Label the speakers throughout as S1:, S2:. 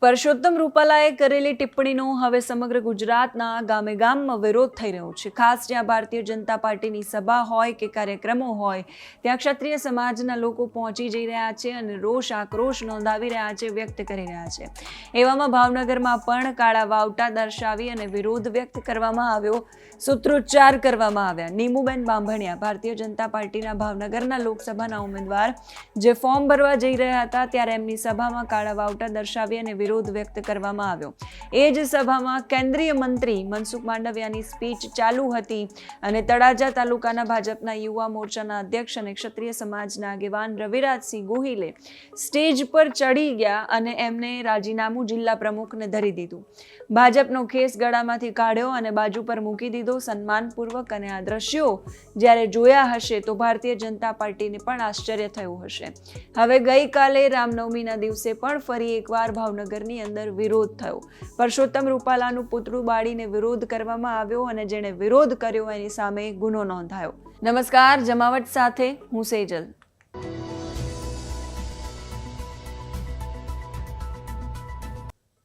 S1: પરસોત્તમ રૂપાલાએ કરેલી ટિપ્પણીનો હવે સમગ્ર ગુજરાતના ગામે ગામમાં વિરોધ થઈ રહ્યો છે. ખાસ જ્યાં ભારતીય જનતા પાર્ટીની સભા હોય કે કાર્યક્રમો હોય ત્યાં ક્ષત્રિય સમાજના લોકો પહોંચી જઈ રહ્યા છે અને રોષ આક્રોશ નોંધાવી રહ્યા છે, વ્યક્ત કરી રહ્યા છે. એવામાં ભાવનગરમાં પણ કાળા વાવટા દર્શાવી અને વિરોધ વ્યક્ત કરવામાં આવ્યો, સૂત્રોચ્ચાર કરવામાં આવ્યા. નીમુબેન બાંભણિયા ભારતીય જનતા પાર્ટીના ભાવનગરના લોકસભાના ઉમેદવાર જે ફોર્મ ભરવા જઈ રહ્યા હતા ત્યારે એમની સભામાં કાળા વાવટા દર્શાવી અને વિરોધ વ્યક્ત કરવામાં આવ્યો. એ જ સભામાં કેન્દ્રીય મંત્રી મનસુખ માંડવિયાની સ્પીચ ચાલુ હતી અને તળાજા તાલુકાના ભાજપના યુવા મોરચાના અધ્યક્ષ અને ક્ષત્રિય સમાજના આગેવાન રવિરાજસિંહ ગોહિલે સ્ટેજ પર ચડી ગયા અને એમને રાજીનામું જિલ્લા પ્રમુખને ધરી દીધું. ભાજપનો ખેસ ગળામાંથી કાઢ્યો અને બાજુ પર મૂકી દીધો સન્માનપૂર્વક. અને આ દ્રશ્યો જ્યારે જોયા હશે તો ભારતીય જનતા પાર્ટીને પણ આશ્ચર્ય થયું હશે. હવે ગઈકાલે રામનવમીના દિવસે પણ ફરી એકવાર ભાવનગરની અંદર વિરોધ થયો. પરસોત્તમ રૂપાલાનું પુતળું બાળીને વિરોધ કરવામાં આવ્યો અને જેણે વિરોધ કર્યો એની સામે ગુનો નોંધાયો. નમસ્કાર, જમાવટ સાથે હું સેજલ.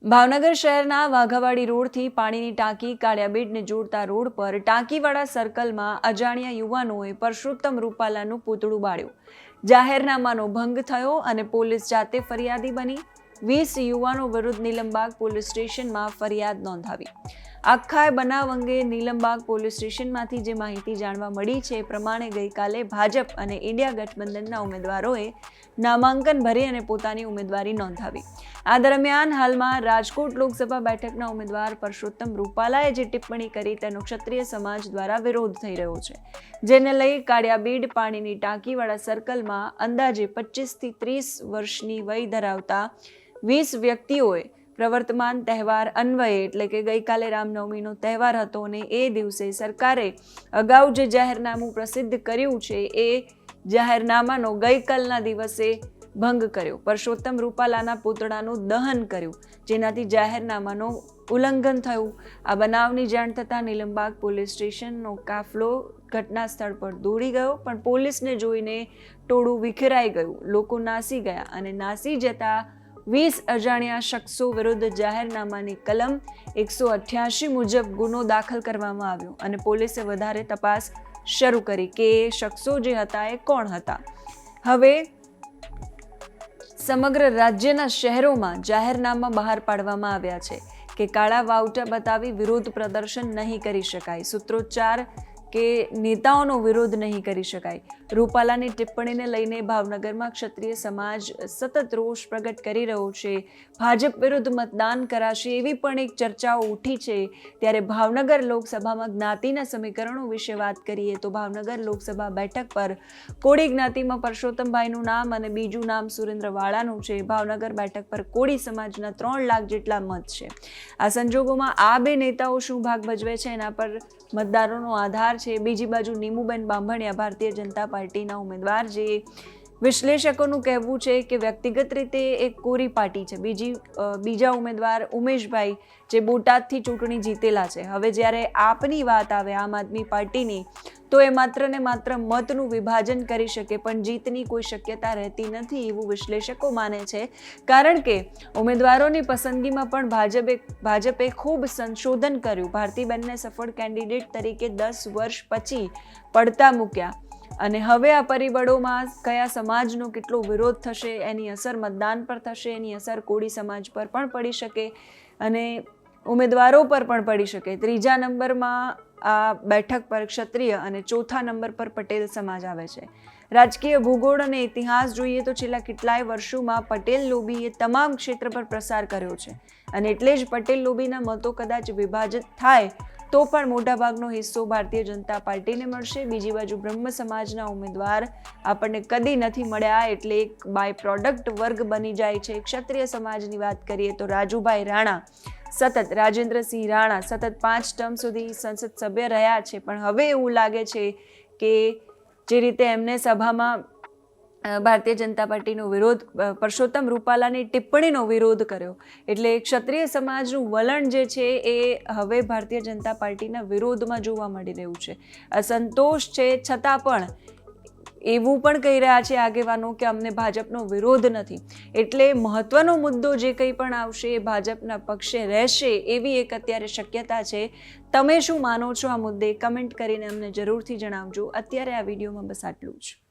S1: ભાવનગર શહેરના વાઘાવાડી રોડથી પાણીની ટાંકી કાળિયાબેડને જોડતા રોડ પર ટાંકીવાળા સર્કલમાં અજાણ્યા યુવાનોએ પરસોત્તમ રૂપાલાનું પુતળું બાળ્યું. જાહેરનામાનો ભંગ થયો અને પોલીસ જાતે ફરિયાદી બની 20 યુવાનો વિરુદ્ધ નીલમબાગ પોલીસ સ્ટેશનમાં ફરિયાદ નોંધાવી. આખા બનાવ અંગે નીલમબાગ પોલીસ સ્ટેશનમાંથી જે માહિતી જાણવા મળી છે એ પ્રમાણે ગઈકાલે ભાજપ અને ઇન્ડિયા ગઠબંધનના ઉમેદવારોએ નામાંકન ભરી અને પોતાની ઉમેદવારી નોંધાવી. આ દરમિયાન હાલમાં રાજકોટ લોકસભા બેઠકના ઉમેદવાર પરસોત્તમ રૂપાલાએ જે ટિપ્પણી કરી તેનો ક્ષત્રિય સમાજ દ્વારા વિરોધ થઈ રહ્યો છે, જેને લઈ કાળિયાબીડ પાણીની ટાંકીવાળા સર્કલમાં અંદાજે 25 થી 30 વર્ષની વય ધરાવતા 20 વ્યક્તિઓએ પ્રવર્તમાન તહેવાર અન્વયે એટલે કે ગઈકાલે રામનવમીનો તહેવાર હતો અને એ દિવસે સરકારે અગાઉ જે જાહેરનામું પ્રસિદ્ધ કર્યું છે એ જાહેરનામાનો ગઈકાલના દિવસે ભંગ કર્યો. પરસોત્તમ રૂપાલાના પુતળાનું દહન કર્યું, જેનાથી જાહેરનામાનું ઉલ્લંઘન થયું. આ બનાવની જાણ થતાં નીલમબાગ પોલીસ સ્ટેશનનો કાફલો ઘટના સ્થળ પર દોડી ગયો, પણ પોલીસને જોઈને ટોળું વિખેરાઈ ગયું. લોકો નાસી ગયા અને નાસી જતા 20 અજાણ્યા શખ્સો વિરુદ્ધ જાહેરનામાની કલમ 188 મુજબ ગુનો દાખલ કરવામાં આવ્યો અને પોલીસે વધારે તપાસ શરૂ કરી કે એ શખ્સો જે હતા એ કોણ હતા. હવે સમગ્ર રાજ્યના શહેરોમાં જાહેરનામા બહાર પાડવામાં આવ્યા છે કે કાળા વાવટા બતાવી વિરોધ પ્રદર્શન નહીં કરી શકાય, સૂત્રોચ્ચાર કે નેતાઓનો વિરોધ નહીં કરી શકાય. રૂપાલાની ટિપ્પણીને લઈને ભાવનગરમાં ક્ષત્રિય સમાજ સતત રોષ પ્રગટ કરી રહ્યો છે. ભાજપ વિરુદ્ધ મતદાન કરાશે એવી પણ એક ચર્ચાઓ ઉઠી છે. ત્યારે ભાવનગર લોકસભામાં જ્ઞાતિના સમીકરણો વિશે વાત કરીએ તો ભાવનગર લોકસભા બેઠક પર કોળી જ્ઞાતિમાં પરસોત્તમભાઈનું નામ અને બીજું નામ સુરેન્દ્રવાળાનું છે. ભાવનગર બેઠક પર કોળી સમાજના 3 લાખ જેટલા મત છે. આ સંજોગોમાં આ બે નેતાઓ શું ભાગ ભજવે છે એના પર મતદારોનો આધાર છે. બીજી બાજુ નીમુબેન બાંભણિયા ભારતીય જનતા પાર્ટીના ઉમેદવાર, જે વિશ્લેષકોનું કહેવું છે કે વ્યક્તિગત રીતે એક કોરી પાર્ટી છે. બીજા ઉમેદવાર ઉમેશભાઈ જે બોટાદથી ચૂંટણી જીતેલા છે. હવે જ્યારે આપની વાત આવે આમ આદમી પાર્ટીની, તો એ માત્ર ને માત્ર મતનું વિભાજન કરી શકે પણ જીતની કોઈ શક્યતા રહેતી નથી એવું વિશ્લેષકો માને છે. કારણ કે ઉમેદવારોની પસંદગીમાં પણ ભાજપે ખૂબ સંશોધન કર્યું. ભારતીબેનને સફળ કેન્ડિડેટ તરીકે 10 વર્ષ પછી પડતા મૂક્યા અને હવે આ પરિબળોમાં કયા સમાજનો કેટલો વિરોધ થશે, એની અસર મતદાન પર થશે, એની અસર કોળી સમાજ પર પણ પડી શકે અને ઉમેદવારો પર પણ પડી શકે. 3જા નંબરમાં આ બેઠક પર ક્ષત્રિય અને 4થા નંબર પર પટેલ સમાજ આવે છે. રાજકીય ભૂગોળ અને ઇતિહાસ જોઈએ તો છેલ્લા કેટલાય વર્ષોમાં પટેલ લોબીએ તમામ ક્ષેત્ર પર પ્રસાર કર્યો છે અને એટલે જ પટેલ લોબીના મતો કદાચ વિભાજિત થાય તો પણ મોટાભાગનો હિસ્સો ભારતીય જનતા પાર્ટીને મળશે. બીજી બાજુ બ્રહ્મ સમાજના ઉમેદવાર આપણને કદી નથી મળ્યા એટલે એક બાય પ્રોડક્ટ વર્ગ બની જાય છે. ક્ષત્રિય સમાજની વાત કરીએ તો રાજુભાઈ રાણા રાજેન્દ્રસિંહ રાણા સતત 5 ટર્મ સુધી સંસદ સભ્ય રહ્યા છે, પણ હવે એવું લાગે છે કે જે રીતે એમને સભામાં ભારતીય જનતા પાર્ટીનો વિરોધ, પરસોત્તમ રૂપાલાની ટિપ્પણીનો વિરોધ કર્યો એટલે ક્ષત્રિય સમાજનું વલણ જે છે એ હવે ભારતીય જનતા પાર્ટીના વિરોધમાં જોવા મળી રહ્યું છે. અસંતોષ છે છતાં પણ એવું પણ કહી રહ્યા છે આગેવાનો કે અમને ભાજપનો વિરોધ નથી. એટલે મહત્વનો મુદ્દો જે કંઈ પણ આવશે એ ભાજપના પક્ષે રહેશે એવી એક અત્યારે શક્યતા છે. તમે શું માનો છો આ મુદ્દે? કમેન્ટ કરીને અમને જરૂરથી જણાવજો. અત્યારે આ વિડીયોમાં બસ આટલું જ.